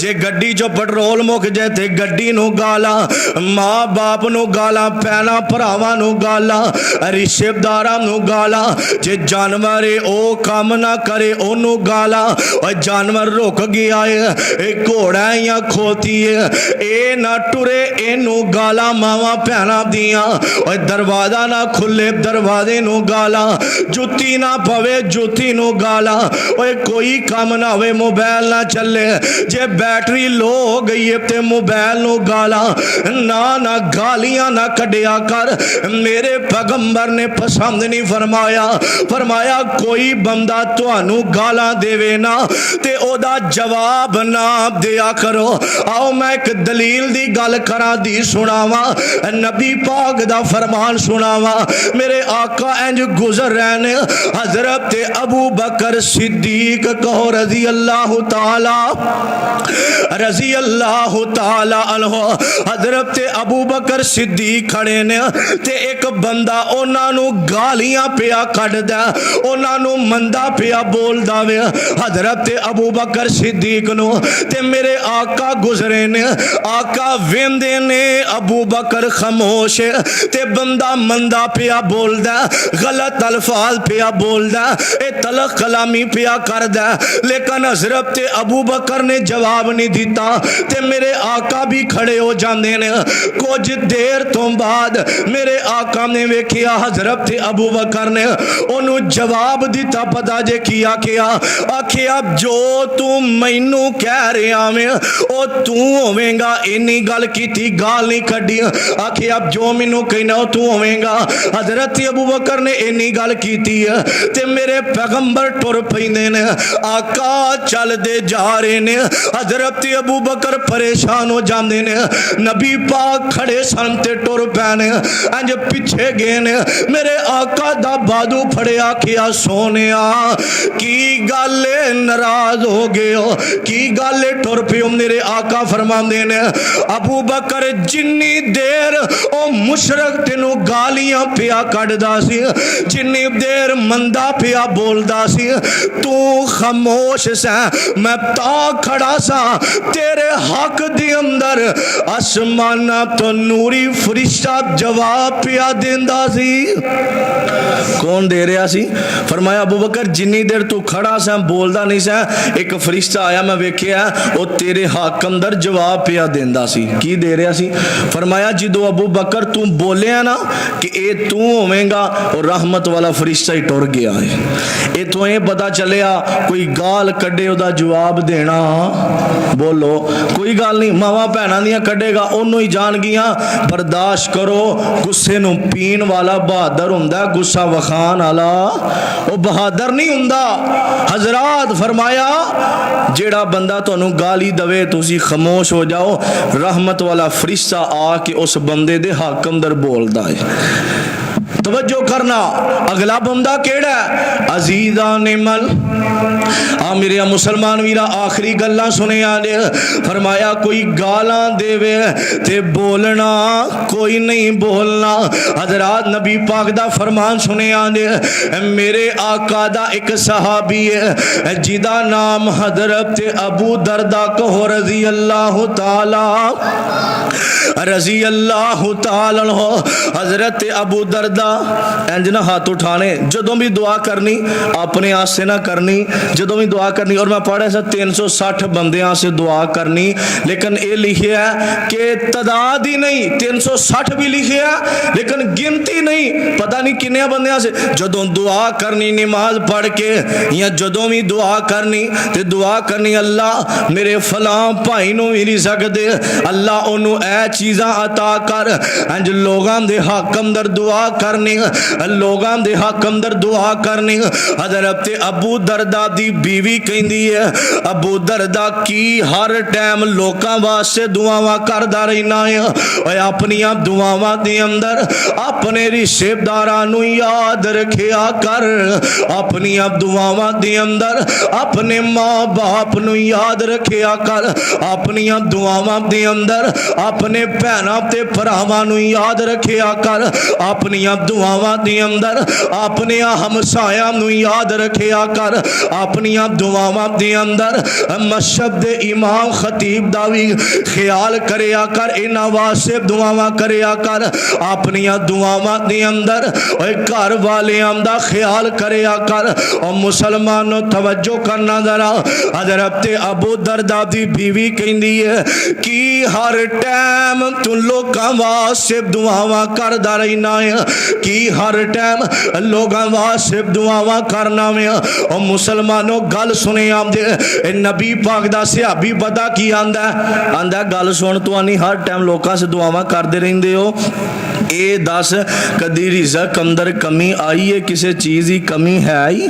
जे गड्डी चो पेट्रोल मुक जाए ते गड्डी नू गाला, माँ बाप नू गाला, भैनां भरावां नू गाला, रिश्तेदारां नू गाला, जे जानवर ओ काम ना करे ओनू गाला, और जानवर रुक गया है घोड़ा या खोती है ए ना टुरे एनू गाला मावा भैनां दियां, और दरवाजा ना खुले दरवाजे नू गाला, जुत्ती ना पवे जुत्ती नू गाला, और कोई काम ना होवे मोबाइल ना चले, जे बैटरी लो हो गई है ते मोबाइल नू गाला, ना ना गालियां ना कढ़िया कर। मेरे पैगंबर ने पसंद नहीं फरमाया, फरमाया कोई बंदा तुहानू गाला देवे ना ते ओदा जवाब ना दिया करो। आओ मैं एक दलील दी गल करा दी सुनावा, नबी पाक दा फरमान सुनावा। मेरे आका इंज गुजर रहे ने, हजरत अबू बकर सिद्दीक कहो रजी अल्लाह ताला, रजी अल्लाह ताला अन्हु। हजरत अबू बकर सिद्दीक खड़े ने ते एक बंदा उन्हां नू गालियां पिया कढ़दा, उन्हां नू मंदा पिया बोलदा वे हजरत अबू बकर सिद्दीक नू, ते मेरे आका गुजरे ने, आका वेंदे ने अबू बकर खामोश, ते बंदा मंदा पिया बोलदा, गलत अल्फाज पिया बोलदा, ए तलख कलामी पिया करदा, लेकिन हजरत अबू बकर ने जवाब नहीं दिता, ते मेरे आका भी खड़े हो जाते ने। कुछ देर तो बाद मेरे आका ने वेखिया हजरत अबू बकर ने ओनू जवाब दिता, पता जे की आखिया, आखिया जो तू मैनू कह रहा वे ओ तू होवेगा, इन्नी गल की गाल नहीं कढ़ी, आखिया जो मैनू कहना तू होवेगा। हजरत अबू बकर ने इन्नी गल की ते मेरे पैगंबर टुर पैंदे ने, आका चलते जा रहे ने, हजरत अबू बकर परेशान हो जाते ने, नबी पाक खड़े सन ते टुर पैने, इंज पिछे गए ने, मेरे आका दा बाजू फड़े, आखिया सोनिया की गल नाराज हो गए हो, की गल टुर पियो। मेरे आका फरमाते ने, अबू बकर जिन्नी देर ओ मुशरक तेनू गालियां पिया कढ़दा सी, जिन्नी देर मंदा पिया बोलदा सी, तू खामोश सा, मैं ता खड़ा सा तेरे हक दे अंदर आसमाना तो नूरी फरिश्ता जवाब पिया देंदा सी। कौन दे रहा सी? फरमाया अबू बकर जिन्नी देर तू खड़ा सा बोलदा नहीं सा, एक फरिश्ता आया मैं वेखिया वो तेरे हक अंदर जवाब पिया देंदा सी। की दे रहा सी? फरमाया जिदो अबू बकर तू बोलिया ना कि ए तू होवेगा, और रहमत वाला फरिश्ता ही टुर गया है। ये तो ये पता चलिया कोई गाल कढ़े ओदा जवाब देना, बोलो कोई गल नहीं, मावा भैनां दियां कढ़ेगा ओनू ही जान गिया, बर्दाश्त करो। गुस्से नू पीन वाला बहादुर हुंदा, गुस्सा वखान वाला वो बहादुर नहीं हुंदा। हजरात फरमाया जेड़ा बंदा तुहानू गाली दवे तुसी खामोश हो जाओ, रहमत वाला फरिश्ता आके उस बंदे दे हक अंदर बोलदा है। तवज्जो करना, अगला बंदा केड़ा है? अजीजा ने मल। हाँ मेरे मुसलमान वीरा आखिरी गल्लां सुने आने, फरमाया कोई गालां देवे ते बोलना, कोई नहीं बोलना। हजरात नबी पाक दा फरमान सुने आने, मेरे आका दा एक सहाबी है जिदा नाम हजरत अबू दरदा कहो रजी अल्लाह ताला, रजी अल्लाह ताला हो। हजरत अबू दरदा इंज ना हाथ उठाने, जदों भी दुआ करनी अपने आसे ना करनी, जदों भी दुआ करनी। और मैं पढ़ा सा 360 बंदियां से दुआ करनी, लेकिन ये लिखे है कि तादाद ही नहीं, 360 भी लिखे है लेकिन गिनती नहीं, पता नहीं किन्ने बंदियां से। जदों दुआ करनी नमाज पढ़ के या जदों भी दुआ करनी ते दुआ करनी अल्लाह मेरे फलां भाई नूं मिल सकदे, अल्लाह ओनू ए चीज़ां अता कर। इंज लोगां दे हक अंदर दुआ करनी, लोगां दे हक अंदर दुआ करनी। हजरत अबू दरदा दी बीवी कहंदी है, अबू दरदा की हर टाइम लोकां वास्ते दुआवां करदा रहना है, अपनियां दुआवां दे अंदर अपने रिश्तेदारां नूं याद रखिया कर, अपनियां दुआवां दे अंदर अपने माँ बाप नूं याद रखिया कर, अपनियां दुआवां दे अंदर अपने भैनां ते भरावां नूं याद रखिया कर, अपनियां दुआवां दे अंदर अपने हमसायां नूं याद रखिया कर, अपनियां दुआवां दे अंदर मशहब दे इमाम खतीब दा भी ख्याल करिया कर, इन्हां वास्ते दुआवां करिया कर, अपनियां दुआवां दे अंदर घर वालियां दा ख्याल करिया कर। और मुसलमानों तवज्जो करना जरा, हजरत अबू दरदा दी बीवी कहंदी है कि हर टाइम तू लोकां वास्ते दुआवां करदा रहना है, कि हर टाइम लोकां वास्ते दुआवां करना है। और मुसलमानों गल सुने आंदे नबी पाक दा सहाबी पता की आंदा आंदा गल सुन, तू आनी हर टाइम लोकां से दुआवां करदे रहिंदे हो, ये दस कदी रिज़क अंदर कमी आई है, किसी चीज़ की कमी है आई?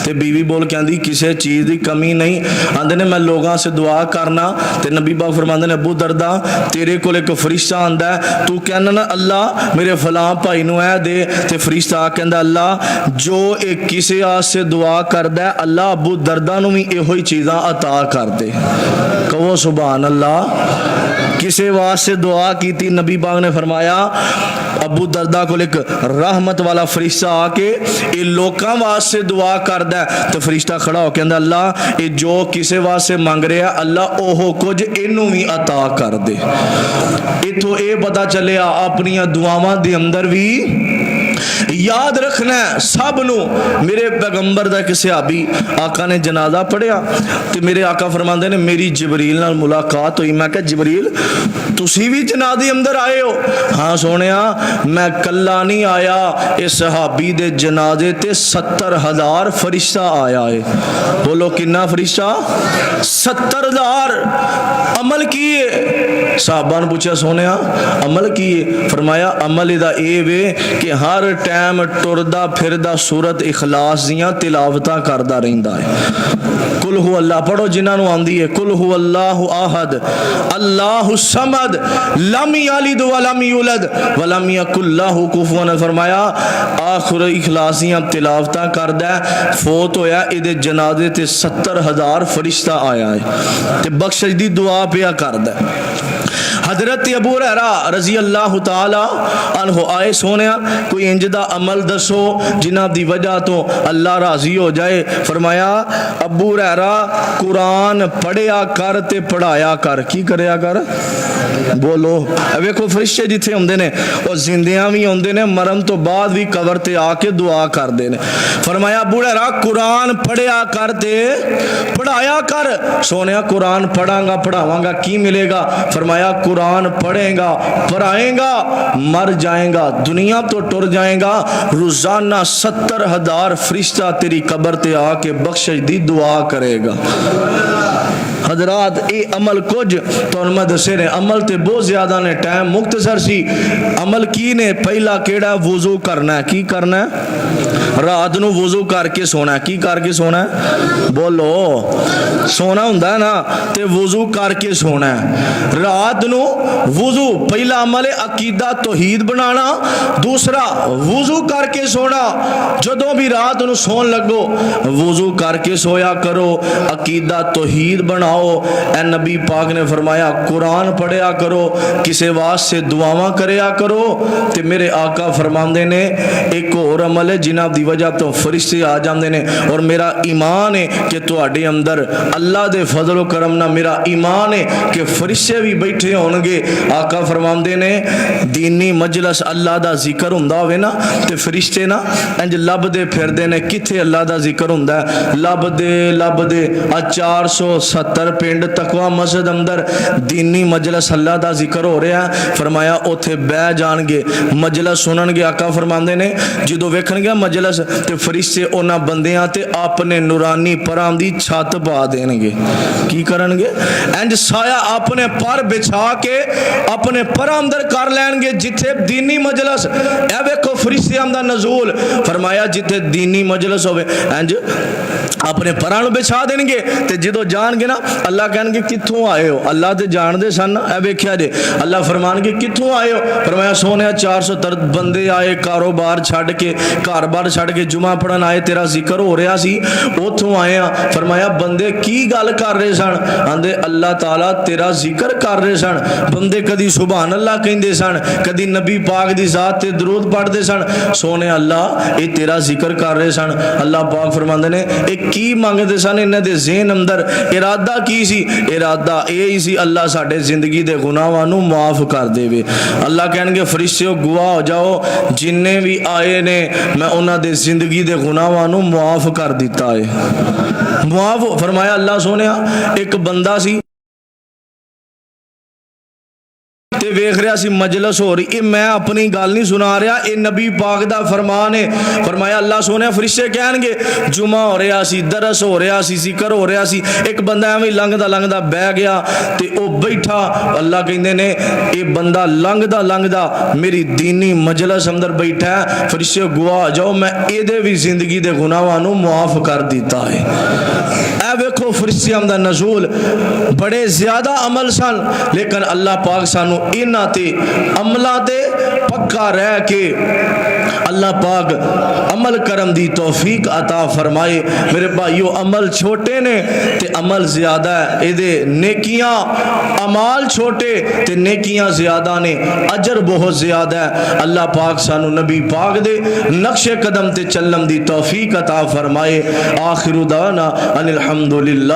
तो बीवी बोल के आंदी किसी चीज़ की कमी नहीं। आंदे ने मैं लोगों से दुआ करना, तो नबी पाक फरमांदे ने अबू दरदा तेरे को एक फरिश्ता आंदा है, तू कहना ना अल्लाह मेरे फलां भाई नूं ऐ दे, तो फरिश्ता कहंदा अल्लाह जो एक किसी आस्ते दुआ करदा है अल्लाह अबू दरदा नूं भी इहो ही चीज़ां अता कर दे। कहो सुभान अल्लाह। किसी वास्ते दुआ की थी, नबी पाक ने फरमाया अबू दरदा को एक रहमत वाला फरिश्ता आके ये लोगों वास्ते दुआ करदा है, तो फरिश्ता खड़ा हो कहंदा अल्लाह ये जो किसी वास्ते मंग रहा अल्लाह ओहो कुछ इनू भी अता कर दे। इथों ये पता चलिया अपनी दुआवां दे अंदर भी याद रखना है सब नू। मेरे पैगंबर दा एक सहाबी आका ने जनाजा पढ़िया, तो मेरे आका फरमांदे ने मेरी जबरील नाल मुलाकात हुई। मैं कहा जबरील तुसी भी जनाजे अंदर आए हो? हाँ सोनिया मैं कला नहीं आया, इस सहाबी दे जनाजे ते 70,000 फरिश्ता आया है। बोलो किन्ना फरिश्ता? 70,000। अमल किए? साहबा ने पूछा सोनिया अमल किए? फरमाया अमल इदा ए वे कि हर टाइम टुरदा फिरदा सूरत इखलास दियां तिलावतां करदा रहिंदा है। कुल हु अल्लाह पढ़ो जिन्हां नूं आंदी है, कुल हु अल्लाहु अहद अल्लाहु समद लम यलिद वलम यूलद वलम यकुल लहु कुफुवन। फरमाया आखिर इखलास दियां तिलावतां करदा है, फोत होया इहदे जनाजे ते 70,000 फरिश्ता आया है ते बख्शिश दी दुआ पिया करदा है। हजरत अबू हुरैरा रजी अल्लाह तआला अन्हु आए सोनिया कोई इंज दा अमल दसो जिन्हां दी वजह तो अल्लाह राजी हो जाए। फरमाया अबू हुरैरा कुरान पढ़िया कर ते पढ़ाया कर। की करया कर? बोलो वेखो फरिश्ते जिथे होंदे ने और जिंदियां भी होंदे ने, मरण तो बाद भी कबर ते आके दुआ करदे ने। फरमाया अबू हुरैरा कुरान पढ़िया कर ते पढ़ाया कर। सोनिया कुरान पढ़ांगा पढ़ावांगा की मिलेगा? फरमाया कुरान पढ़ेगा पढ़ाएगा मर जाएगा, दुनिया तो टुर जाएगा, रोजाना 70,000 फरिश्ता तेरी कबर ते आके बख्शिश दी दुआ करेगा। हजरात ये अमल कुछ तो मैं दसे ने, अमल ते बहुत ज्यादा ने, टाइम मुख्तसर सी। अमल की ने? पहला केड़ा? वुजू करना है। की करना है? रात नू वुजू करके सोना है। की करके सोना है? बोलो सोना हुंदा है ना, ते वुजू करके सोना है। रात नू वुजू पहला अमल है अकीदा तौहीद बनाना, दूसरा वुजू करके सोना। जदों भी रात नू सोन लगो वुजू करके सोया करो, अकीदा तौहीद बनाओ। ए नबी पाक ने फरमाया कुरान पढ़िया करो, किसी वास्ते दुआवां करया करो। ते मेरे आका फरमांदे ने एक होर अमल है जिन्हां दी वजह तो फरिश्ते आ जांदे ने, और मेरा ईमान है कि तुहाडे अंदर अल्लाह दे फजल करम ना मेरा ईमान है कि फरिश्ते भी बैठे होणगे। आका फरमांदे ने दीनी मजलिस अल्लाह दा जिक्र हुंदा होवे ना, ते फरिश्ते ना इंज लभदे फिरदे ने किथे अल्लाह दा जिक्र हुंदा है। लभदे लभदे 470 पिंड तकवा मस्जिद अंदर दीनी मजलिस अल्लाह दा जिक्र हो रहा है। फरमाया उथे बह जाणगे, मजलिस सुनणगे। आका फरमांदे ने जदों वेखणगे मजलिस ते फरिश्ते उन्हां बंदियां ते अपने नूरानी परां दी छत पा देणगे। की करनगे? इंज साया अपने पर बिछा के अपने पर अंदर कर लैणगे जिथे दीनी मजलिस। ए वेखो फरिश्तियां दा नज़ूल। फरमाया जिथे दीनी मजलिस होवे इंज अपने परां नूं बिछा देणगे, ते जदों जाणगे ना अल्लाह कहणगे कित्थों आए हो? अल्लाह ते जानदे सन। ए वेख्या जे अल्लाह फरमानगे कित्थों आए हो? फरमाया सोने 470 बंदे आए कारोबार छड्ड के, घर बार छड्ड छड़ के जुमा पढ़न आए, तेरा जिक्र हो रहा सी, उथों आए आ। फरमाया बंदे की गल कर रहे सन? आंदे अल्लाह ताला तेरा जिक्र कर रहे सन। बंदे कदी सुभान अल्लाह कहते सन, कदी नबी पाक दी जात ते दरूद पढ़ते सन। सोने अल्लाह ये तेरा जिक्र कर रहे सन। अल्लाह पाक फरमांदे ने ये की मंगते सन, इन्हां दे ज़हन अंदर इरादा की सी? इरादा ये ही सी अल्लाह साडे जिंदगी दे गुनाहां नूं माफ कर देवे। अल्लाह कहणगे फरिश्ते गवाह हो जाओ, जिन्ने भी आए ने मैं उन्हां दे जिंदगी दे गुनाहां नूं माफ कर दिता है। माफ फरमाया अल्लाह सोने। एक बंदा सी ते वेख रहा सी मजलिस हो रही, मैं अपनी गल नहीं सुना रहा, ये नबी पाक दा फरमान है। फरमाया अल्लाह सोने फरिश्ते कहणगे जुमा हो रहा सी, दरस हो रहा सी, जिक्र हो रहा सी, एक बंदा एवं लंघदा लंघदा बह गया ते ओ बैठा। अल्लाह कहंदे ने ये बंदा लंघदा लंघदा मेरी दीनी मजलिस अंदर बैठा है, फरिश्ते गवाह जाओ मैं इहदे भी जिंदगी दे गुनाहां नूं माफ कर दिता है। ए वेखो फरिश्तियां दा नज़ूल, बड़े ज्यादा अमल सन, लेकिन अल्लाह पाक सानू इन्हां ते अमलां ते पक्का रह के अल्लाह पाक अमल करम दी तौफीक अता फरमाए। मेरे भाइयों अमल छोटे ने ते अमल ज्यादा है, इहदे नेकियां अमाल छोटे ते नेकियां ज्यादा ने, अजर बहुत ज्यादा है। अल्लाह पाक सानू नबी पाक दे नक्शे कदम ते चलम दी तौफीक अता फरमाए। आखिरु दाना अनिल हम्दुलिल्लाह।